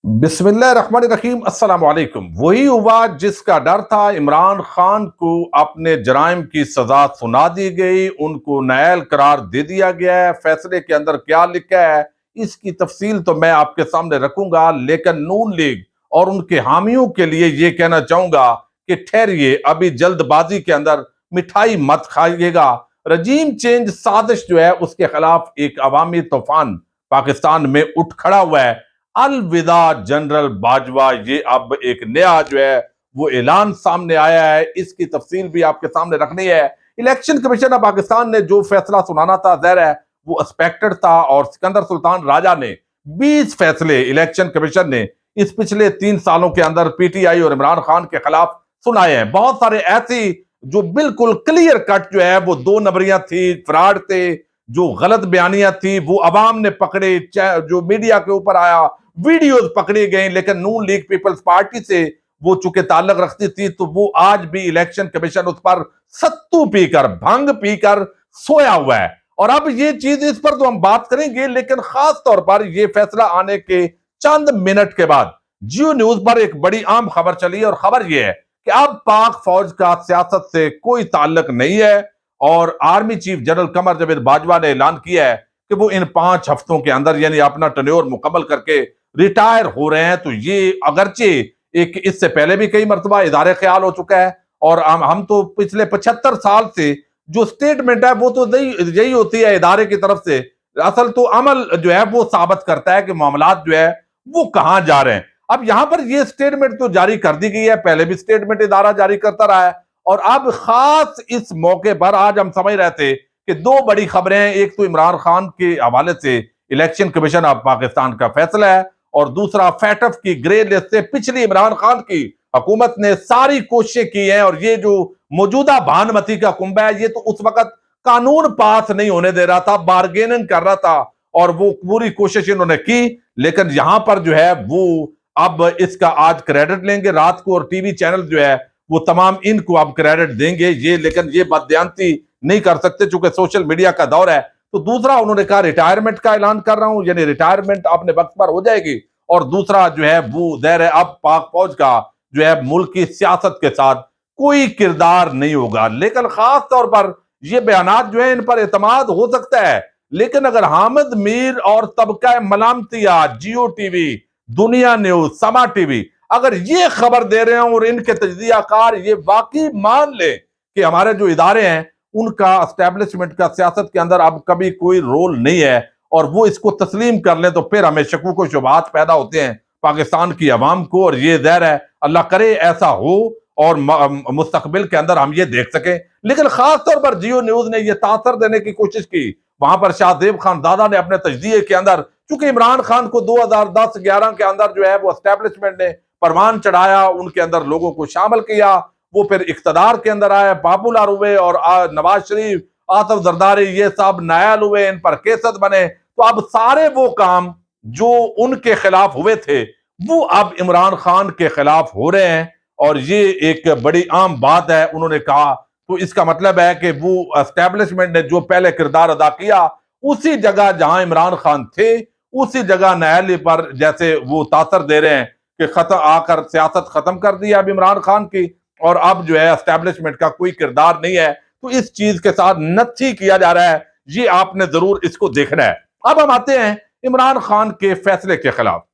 बिस्मिल्लाहिर्रहमानिर्रहीम अस्सलाम वालेकुम। वही हुआ जिसका डर था। इमरान खान को अपने जराइम की सजा सुना दी गई, उनको नायल करार दे दिया गया है। फैसले के अंदर क्या लिखा है इसकी तफसील तो मैं आपके सामने रखूंगा, लेकिन नून लीग और उनके हामियों के लिए ये कहना चाहूंगा कि ठहरिए, अभी जल्दबाजी के अंदर मिठाई मत खाइएगा। रजीम चेंज साजिश जो है उसके खिलाफ एक अवामी तूफान पाकिस्तान में उठ खड़ा हुआ है। अलविदा जनरल बाजवा, ये अब एक नया जो है वो ऐलान सामने आया है, इसकी तफसील भी आपके सामने रखनी है। इलेक्शन कमीशन ऑफ पाकिस्तान ने जो फैसला सुनाना था, ज़ाहिर है वो एक्सपेक्टेड था, और सिकंदर सुल्तान राजा ने 20 फैसले इलेक्शन कमीशन ने इस पिछले 3 सालों के अंदर पीटीआई और इमरान खान के खिलाफ सुनाए हैं। बहुत सारे ऐसी जो बिल्कुल क्लियर कट जो है वो दो नंबरियां थी, फ्रॉड थे, जो गलत बयानियां थी वो अवाम ने पकड़े, जो मीडिया के ऊपर आया, वीडियोस पकड़ी गई, लेकिन नून लीग पीपल्स पार्टी से वो चूंकि ताल्लुक रखती थी तो वो आज भी इलेक्शन कमीशन उस पर सत्तू पीकर, भंग पीकर सोया हुआ है। और अब ये चीज, इस पर तो हम बात करेंगे, लेकिन खास तौर पर यह फैसला आने के चंद मिनट के बाद जियो न्यूज पर एक बड़ी आम खबर चली, और खबर यह है कि अब पाक फौज का सियासत से कोई ताल्लुक नहीं है, और army chief general Qamar Javed Bajwa ने ऐलान किया है कि वो इन 5 हफ्तों के अंदर यानी अपना टर्न्योर मुकम्मल करके रिटायर हो रहे हैं। तो ये अगरचे एक इससे पहले भी कई मरतबा इदारे ख्याल हो चुका है, और हम तो पिछले 75 साल से जो स्टेटमेंट है वो तो यही होती है इदारे की तरफ से। असल तो अमल जो है वो साबित करता है कि मामलात जो है वो कहां जा रहे हैं। अब यहां पर ये स्टेटमेंट तो जारी कर दी गई है, पहले भी स्टेटमेंट इदारा जारी करता रहा है, और अब खास इस मौके पर आज हम समझ रहे थे कि दो बड़ी खबरें हैं। एक तो इमरान खान के हवाले से इलेक्शन कमीशन ऑफ पाकिस्तान का फैसला है, और दूसरा फैटफ की ग्रे लिस्ट से पिछली इमरान खान की हुकूमत ने सारी कोशिशें की हैं, और ये जो मौजूदा भानुमती का कुंभा है ये तो उस वक्त कानून पास नहीं होने दे रहा था, बार्गेनिंग कर रहा था, और वो पूरी कोशिश इन्होंने की। लेकिन यहां पर जो है वो अब इसका आज क्रेडिट लेंगे रात को, और टीवी चैनल जो है वो तमाम इनको अब क्रेडिट देंगे ये, लेकिन ये बदयांती नहीं कर सकते चूंकि सोशल मीडिया का दौर है। तो दूसरा उन्होंने कहा रिटायरमेंट का ऐलान कर रहा हूं, यानी रिटायरमेंट अपने वक्त पर हो जाएगी, और दूसरा जो है वो ज़ाहिर है अब पाक फौज का जो है मुल्क की सियासत के साथ कोई किरदार नहीं होगा। लेकिन खास तौर पर ये बयानात जो है इन पर एतमाद हो सकता है, लेकिन अगर हामिद मीर और तबका मलामतिया, जियो टीवी, दुनिया न्यूज, समा टीवी अगर ये खबर दे रहे हैं और इनके तजदियाकार ये वाकई मान ले कि हमारे जो इदारे हैं उनका एस्टेब्लिशमेंट का सियासत के अंदर अब कभी कोई रोल नहीं है, और वो इसको तस्लीम कर लें, तो फिर हमें शकूक व शुबहात पैदा होते हैं पाकिस्तान की आवाम को। और ये ज़ाहिर है अल्लाह करे ऐसा हो और मुस्तकबिल के अंदर हम ये देख सकें। लेकिन खास तौर पर जियो न्यूज ने यह तासर देने की कोशिश की, वहां पर शाहजेब खान दादा ने अपने तजदिये के अंदर, चूंकि इमरान खान को 2010-11 के अंदर जो है वो एस्टेब्लिशमेंट ने परवान चढ़ाया, उनके अंदर लोगों को शामिल किया, वो फिर इख्तदार के अंदर आए, पॉपुलर हुए, और नवाज शरीफ, आसिफ जरदारी ये सब नायल हुए, इन पर केसत बने। तो अब सारे वो काम जो उनके खिलाफ हुए थे वो अब इमरान खान के खिलाफ हो रहे हैं, और ये एक बड़ी आम बात है। उन्होंने कहा तो इसका मतलब है कि वो एस्टेब्लिशमेंट ने जो पहले किरदार अदा किया उसी जगह जहां इमरान खान थे उसी जगह न्यायालय पर जैसे वो तासर दे रहे हैं कि खत्म आकर सियासत खत्म कर दी अब इमरान खान की, और अब जो है एस्टेब्लिशमेंट का कोई किरदार नहीं है। तो इस चीज के साथ नत्थी किया जा रहा है, ये आपने जरूर इसको देखना है। अब हम आते हैं इमरान खान के फैसले के खिलाफ।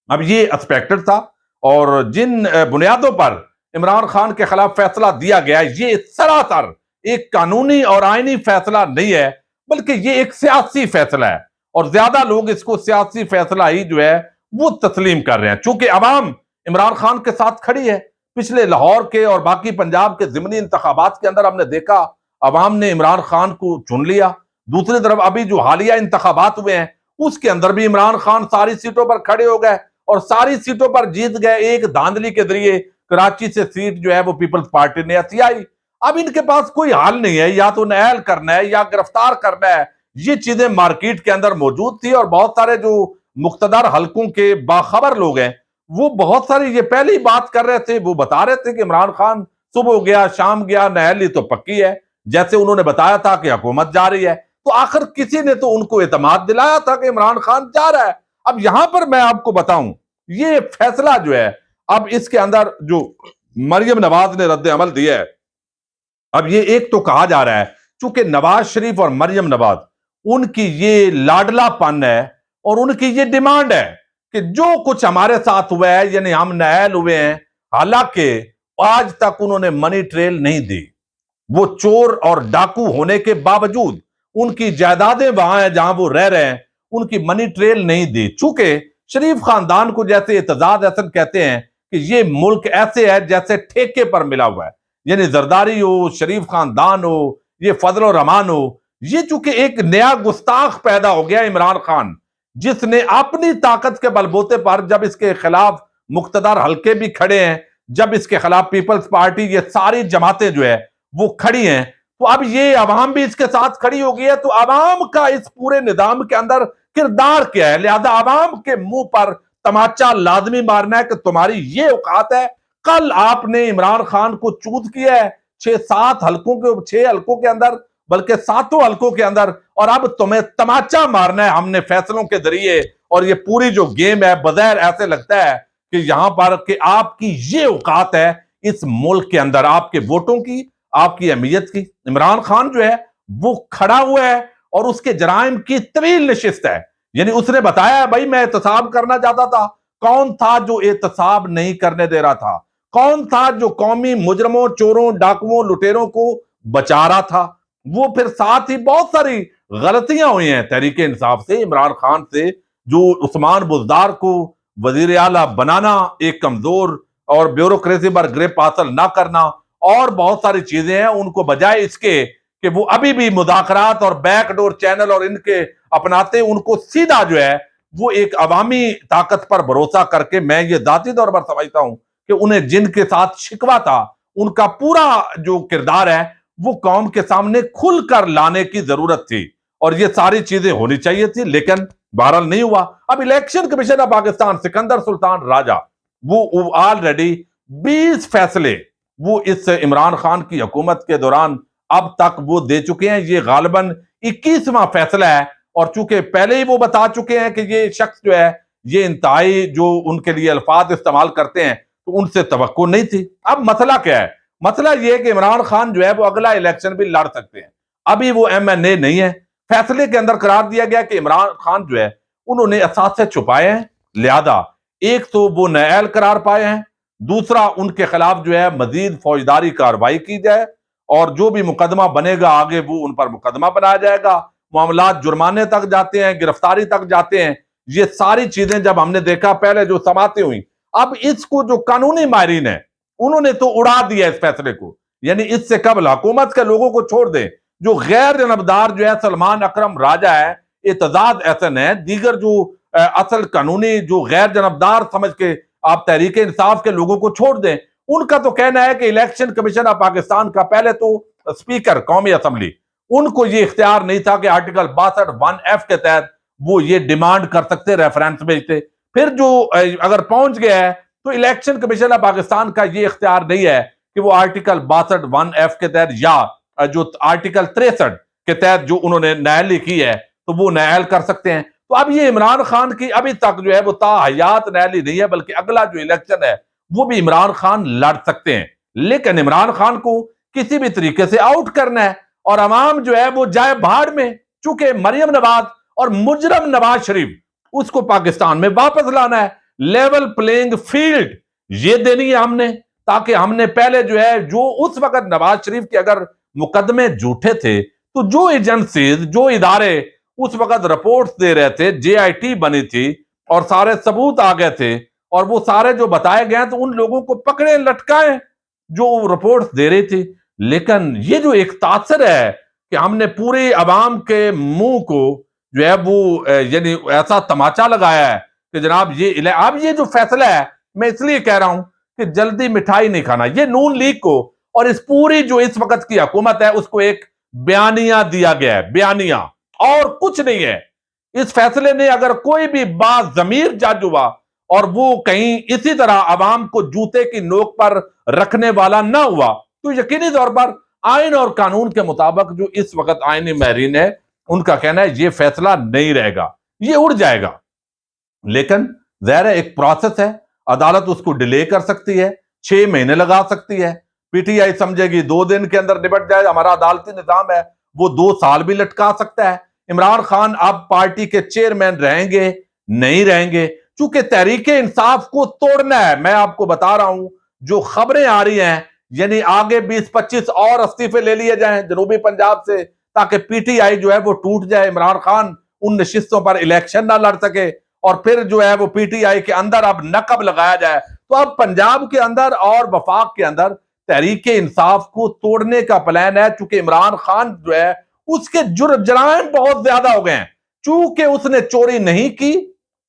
अब ये एक्सपेक्टेड था, और जिन बुनियादों पर इमरान खान के खिलाफ फैसला दिया गया ये सरासर एक कानूनी और आईनी फैसला नहीं है, बल्कि ये एक सियासी फैसला है, और ज्यादा लोग इसको सियासी फैसला ही जो है वो तस्लीम कर रहे हैं। चूंकि अवाम इमरान खान के साथ खड़ी है, पिछले लाहौर के और बाकी पंजाब के जिमनी इंतखाबात के अंदर हमने देखा अवाम ने इमरान खान को चुन लिया। दूसरी तरफ अभी जो हालिया इंतखाबात हुए हैं उसके अंदर भी इमरान खान सारी सीटों पर खड़े हो गए, और सारी सीटों पर जीत गए एक धांधली के जरिए। कराची से सीट जो है वो पीपल्स पार्टी ने हथिया। अब इनके पास कोई हाल नहीं है, या तो नायल करना है या गिरफ्तार करना है। ये चीजें मार्केट के अंदर मौजूद थी, और बहुत सारे जो मुख्तदर हलकों के बाखबर लोग हैं वो बहुत सारी ये पहले ही बात कर रहे थे, वो बता रहे थे कि इमरान खान सुबह गया शाम गया, नायल तो पक्की है, जैसे उन्होंने बताया था कि हुकूमत जा रही है। तो आखिर किसी ने तो उनको एतमाद दिलाया था कि इमरान खान जा रहा है। अब यहां पर मैं आपको बताऊं, ये फैसला जो है, अब इसके अंदर जो मरियम नवाज ने रद्द अमल दिया है, अब ये एक तो कहा जा रहा है चूंकि नवाज शरीफ और मरियम नवाज उनकी ये लाडलापन है और उनकी ये डिमांड है कि जो कुछ हमारे साथ हुआ है यानी हम नाअहल हुए हैं, हालांकि आज तक उन्होंने मनी ट्रेल नहीं दी। वो चोर और डाकू होने के बावजूद उनकी जायदादें वहां हैं जहां वो रह रहे हैं, उनकी मनी ट्रेल नहीं दी। चूंकि शरीफ खानदान को जैसे एतजाज हसन कहते हैं कि ये मुल्क ऐसे है जैसे ठेके पर मिला हुआ है, यानी जरदारी हो, शरीफ खानदान हो, ये फजल और रहमान हो, ये चूंकि एक नया गुस्ताख पैदा हो गया इमरान खान, जिसने अपनी ताकत के बलबूते पर जब इसके खिलाफ मुख्तदार हल्के भी खड़े हैं, जब इसके खिलाफ पीपल्स पार्टी, ये सारी जमातें जो है वो खड़ी हैं, तो अब ये अवाम भी इसके साथ खड़ी हो गई है। तो अवाम का इस पूरे निजाम के अंदर किरदार क्या है, लिहाजा अवाम के मुंह पर तमाचा लाजमी मारना है कि तुम्हारी ये औकात है। कल आपने इमरान खान को चूत किया है 6 हल्कों के अंदर, बल्कि 7 हल्कों के अंदर, और अब तुम्हें तमाचा मारना है हमने फैसलों के जरिए। और ये पूरी जो गेम है बगैर ऐसे लगता है कि यहां पर कि आपकी ये औकात है इस मुल्क के अंदर, आपके वोटों की, आपकी अहमियत की। इमरान खान जो है वो खड़ा हुआ है और उसके जराइम की तवील नशिस्त है, यानी उसने बताया भाई मैं एहतसाब करना चाहता था। कौन था जो एहतसाब नहीं करने दे रहा था? कौन था जो कौमी मुजरमों, चोरों, डाकुओं, लुटेरों को बचा रहा था? वो फिर साथ ही बहुत सारी गलतियां हुई हैं तहरीक इंसाफ से, इमरान खान से, जो उस्मान बुजदार को वजीर आला बनाना, एक कमजोर और ब्यूरोक्रेसी पर ग्रिप हासिल ना करना, और बहुत सारी चीजें हैं। उनको बजाय इसके कि वो अभी भी मुदाखरात और बैकडोर चैनल और इनके अपनाते, उनको सीधा जो है वो एक अवामी ताकत पर भरोसा करके, मैं ये जाती तौर पर समझता हूं कि उन्हें जिनके साथ शिकवा था उनका पूरा जो किरदार है वो कौम के सामने खुलकर लाने की जरूरत थी, और ये सारी चीजें होनी चाहिए थी, लेकिन बहरहाल नहीं हुआ। अब election commission of Pakistan Sikandar Sultan Raja वो ऑलरेडी 20 फैसले वो इस इमरान खान की हुकूमत के दौरान अब तक वो दे चुके हैं। ये गालिबन 21वां फैसला है, और चूंकि पहले ही वो बता चुके हैं कि ये शख्स जो है ये इंतहाई जो उनके लिए अल्फाज इस्तेमाल करते हैं, तो उनसे तवक्को नहीं थी। अब मसला क्या है? मसला ये है कि इमरान खान जो है वो अगला इलेक्शन भी लड़ सकते हैं, अभी वो MNA नहीं है। फैसले के अंदर करार दिया गया कि इमरान खान जो है उन्होंने असासे छुपाए हैं, लिहाजा एक तो वो नाअहल करार पाए हैं, दूसरा उनके खिलाफ जो है मजीद फौजदारी कार्रवाई की जाए, और जो भी मुकदमा बनेगा आगे वो उन पर मुकदमा बनाया जाएगा। मामला जुर्माने तक जाते हैं, गिरफ्तारी तक जाते हैं। ये सारी चीजें जब हमने देखा, पहले जो समातें हुई, अब इसको जो कानूनी माहिरीन है उन्होंने तो उड़ा दिया इस फैसले को, यानी इससे कबल हुकूमत के लोगों को छोड़ दें, जो गैर जनबदार जो है सलमान अकरम राजा है, एतजाज एहसन है, दीगर जो असल कानूनी जो गैर जनबदार समझ के आप तहरीक इंसाफ के लोगों को छोड़ दें, उनका तो कहना है कि इलेक्शन कमीशन ऑफ पाकिस्तान का पहले तो स्पीकर कौमी असम्बली, उनको ये इख्तियार नहीं था कि आर्टिकल 62(1)(f) के तहत वो ये डिमांड कर सकते, रेफरेंस भेजते। फिर जो अगर पहुंच गया है तो इलेक्शन कमीशन ऑफ पाकिस्तान का ये इख्तियार नहीं है कि वो आर्टिकल 62(1)(f) के तहत या जो आर्टिकल 63 के तहत जो उन्होंने नाअहली की है तो वो नाअहल कर सकते हैं। तो अब ये इमरान खान की अभी तक जो है वो ताहयात नाअहली नहीं है, बल्कि अगला जो इलेक्शन है वो भी इमरान खान लड़ सकते हैं, लेकिन इमरान खान को किसी भी तरीके से आउट करना है, और अवाम जो है वो जाए भाड़ में। चूंकि मरियम नवाज और मुजरम नवाज शरीफ, उसको पाकिस्तान में वापस लाना है, लेवल प्लेइंग फील्ड ये देनी है हमने, ताकि हमने पहले जो है जो उस वक्त नवाज शरीफ के अगर मुकदमे झूठे थे, तो जो एजेंसीज, जो इदारे उस वक्त रिपोर्ट्स दे रहे थे, JIT बनी थी और सारे सबूत आ गए थे, और वो सारे जो बताए गए तो उन लोगों को पकड़े, लटकाए जो रिपोर्ट्स दे रही थी। लेकिन ये जो एक तासर है कि हमने पूरे अवाम के मुंह को जो है वो यानी ऐसा तमाचा लगाया है कि जनाब ये अब ये जो फैसला है, मैं इसलिए कह रहा हूं कि जल्दी मिठाई नहीं खाना। ये नून लीग को और इस पूरी जो इस वक्त की हुकूमत है उसको एक बयानिया दिया गया है, बयानिया, और कुछ नहीं है। इस फैसले ने अगर कोई भी बाज़मीर जज हुआ और वो कहीं इसी तरह अवाम को जूते की नोक पर रखने वाला ना हुआ, तो यकीनी तौर पर आइन और कानून के मुताबिक जो इस वक्त आईनी माहिरीन है उनका कहना है ये फैसला नहीं रहेगा, ये उड़ जाएगा। लेकिन ज़ाहिर है एक प्रोसेस है, अदालत उसको डिले कर सकती है, 6 महीने लगा सकती है। पीटीआई समझेगी 2 दिन के अंदर निपट जाए, हमारा अदालती निजाम है, वो 2 साल भी लटका सकता है। इमरान खान अब पार्टी के चेयरमैन रहेंगे, नहीं रहेंगे, चूंकि तहरीके इंसाफ को तोड़ना है। मैं आपको बता रहा हूं, जो खबरें आ रही हैं, यानी आगे 20-25 और इस्तीफे ले लिए जाएं जनूबी पंजाब से, ताकि पीटीआई जो है वो टूट जाए, इमरान खान उन नशिस्तों पर इलेक्शन ना लड़ सके, और फिर जो है वो पीटीआई के अंदर अब नकब लगाया जाए। तो अब पंजाब के अंदर और वफाक के अंदर तहरीके इंसाफ को तोड़ने का प्लान है, चूंकि इमरान खान जो है उसके जराइम बहुत ज्यादा हो गए हैं। चूंकि उसने चोरी नहीं की,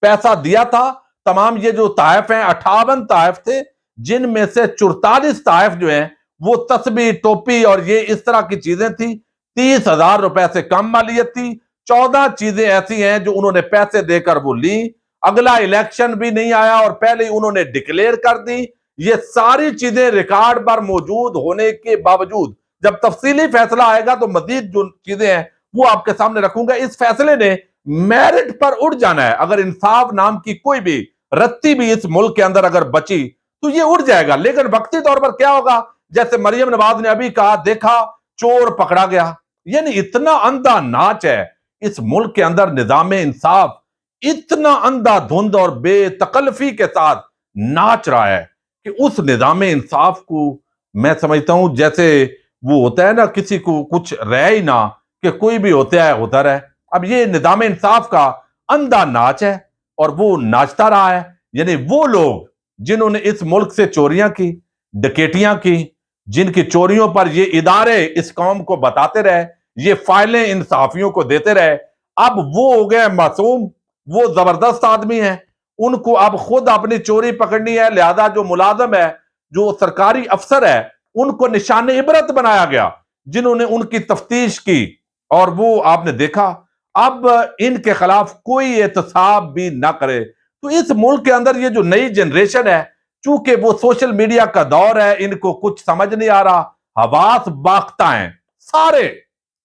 पैसा दिया था। तमाम ये जो ताइफ हैं, 58 ताइफ थे, जिनमें से 44 ताइफ जो हैं वो तस्बीह, टोपी और ये इस तरह की चीजें थी। 30,000 रुपए से कम मालियत थी। 14 चीजें ऐसी हैं जो उन्होंने पैसे देकर वो ली। अगला इलेक्शन भी नहीं आया और पहले ही उन्होंने डिक्लेयर कर दी। ये सारी चीजें रिकॉर्ड पर मौजूद होने के बावजूद जब तफसीली फैसला आएगा तो मजीद जो चीजें हैं वो आपके सामने रखूंगा। इस फैसले ने मेरिट पर उड़ जाना है। अगर इंसाफ नाम की कोई भी रत्ती भी इस मुल्क के अंदर अगर बची तो ये उड़ जाएगा। लेकिन वक्ती तौर पर क्या होगा, जैसे मरियम नवाज ने अभी कहा, देखा चोर पकड़ा गया। यानी इतना अंधा नाच है इस मुल्क के अंदर, निजाम इंसाफ इतना अंधाधुंध और बेतकल्फी के साथ नाच रहा है कि उस निजाम इंसाफ को मैं समझता हूं जैसे वो होता है ना, किसी को कुछ रह ही ना, कि कोई भी होता रहे। अब ये निजाम इंसाफ का अंधा नाच है और वो नाचता रहा है। यानी वो लोग जिन्होंने इस मुल्क से चोरियां की, डकैतियां की, जिनकी चोरियों पर ये इदारे इस कौम को बताते रहे, ये फाइलें इंसाफियों को देते रहे, अब वो हो गए मासूम, वो जबरदस्त आदमी है। उनको अब खुद अपनी चोरी पकड़नी है, लिहाजा जो मुलाजम है, जो सरकारी अफसर है, उनको निशाने इबरत बनाया गया, जिन्होंने उनकी तफ्तीश की। और वो आपने देखा, अब इनके खिलाफ कोई एहतसाब भी ना करे। तो इस मुल्क के अंदर ये जो नई जनरेशन है, चूंकि वो सोशल मीडिया का दौर है, इनको कुछ समझ नहीं आ रहा, हवास बाख्ता हैं सारे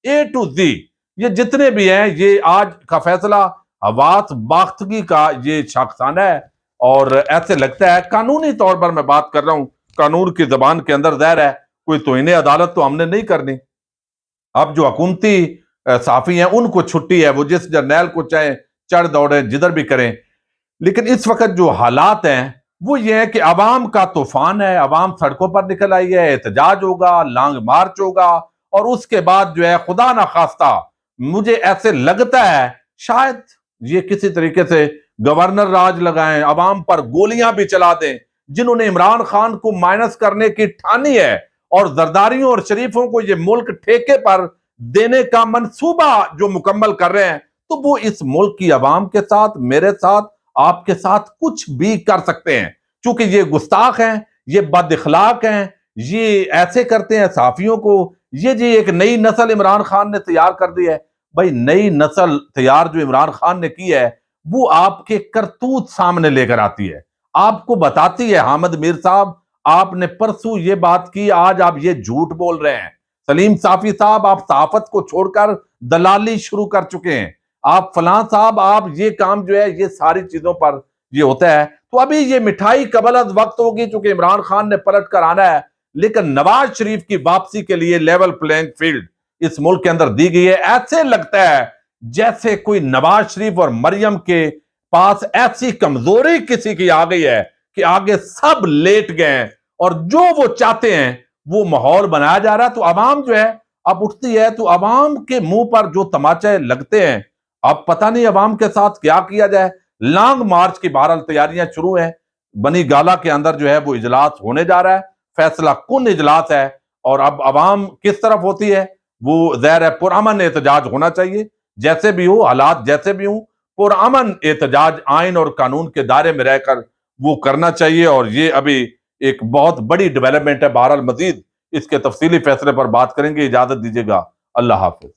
ए टू जी, ये जितने भी हैं, ये आज का फैसला हवास बाख्तगी का ये शख्साना है। और ऐसे लगता है, कानूनी तौर पर मैं बात कर रहा हूं, कानून की जबान के अंदर ज़ाहिर है कोई तौहीन अदालत तो हमने नहीं करनी। अब जो हुकूमती साफी हैं उनको छुट्टी है, वो जिस जर्नैल को चाहे चढ़ दौड़े, जिधर भी करें। लेकिन इस वक्त जो हालात हैं वो ये है कि अवाम का तूफान है, अवाम सड़कों पर निकल आई है, एहतजाज होगा, लॉन्ग मार्च होगा, और उसके बाद जो है खुदा ना खास्ता, मुझे ऐसे लगता है शायद ये किसी तरीके से गवर्नर राज लगाएं, अवाम पर गोलियां भी चला दें। जिन्होंने इमरान खान को माइनस करने की ठानी है और जरदारियों और शरीफों को ये मुल्क ठेके पर देने का मंसूबा जो मुकम्मल कर रहे हैं, तो वो इस मुल्क की अवाम के साथ, मेरे साथ, आपके साथ कुछ भी कर सकते हैं। क्योंकि ये गुस्ताख हैं, ये बदइखलाक हैं, ये ऐसे करते हैं साफियों को। ये जी एक नई नस्ल इमरान खान ने तैयार कर दी है। भाई नई नस्ल तैयार जो इमरान खान ने की है, वो आपके करतूत सामने लेकर आती है, आपको बताती है, हामिद मीर साहब आपने परसों ये बात की, आज आप ये झूठ बोल रहे हैं। सलीम साफी साहब, आप सहाफत को छोड़कर दलाली शुरू कर चुके हैं। आप फलां साहब, आप ये काम जो है, ये सारी चीजों पर ये होता है। तो अभी ये मिठाई कबल वक्त होगी, चूंकि इमरान खान ने पलट कर आना है। लेकिन नवाज शरीफ की वापसी के लिए लेवल प्लेइंग फील्ड इस मुल्क के अंदर दी गई है। ऐसे लगता है जैसे कोई नवाज शरीफ और मरियम के पास ऐसी कमजोरी किसी की आ गई है कि आगे सब लेट गए और जो वो चाहते हैं वो माहौल बनाया जा रहा है। तो अवाम जो है अब उठती है, तो अवाम के मुंह पर जो तमाचे लगते हैं, अब पता नहीं अवाम के साथ क्या किया जाए। लॉन्ग मार्च की बहरहाल तैयारियां शुरू हैं। बनी गाला के अंदर जो है वो इजलास होने जा रहा है, फैसला कुन इजलास है। और अब अवाम किस तरफ होती है वो ज़ाहिर है पुरअमन एहतजाज होना चाहिए, जैसे भी हो, हालात जैसे भी हो, पुरअमन एहतजाज आइन और कानून के दायरे में रहकर वो करना चाहिए। और ये अभी एक बहुत बड़ी डेवलपमेंट है। बहरहाल मजीद इसके तफसीली फैसले पर बात करेंगे। इजाजत दीजिएगा, अल्लाह हाफिज।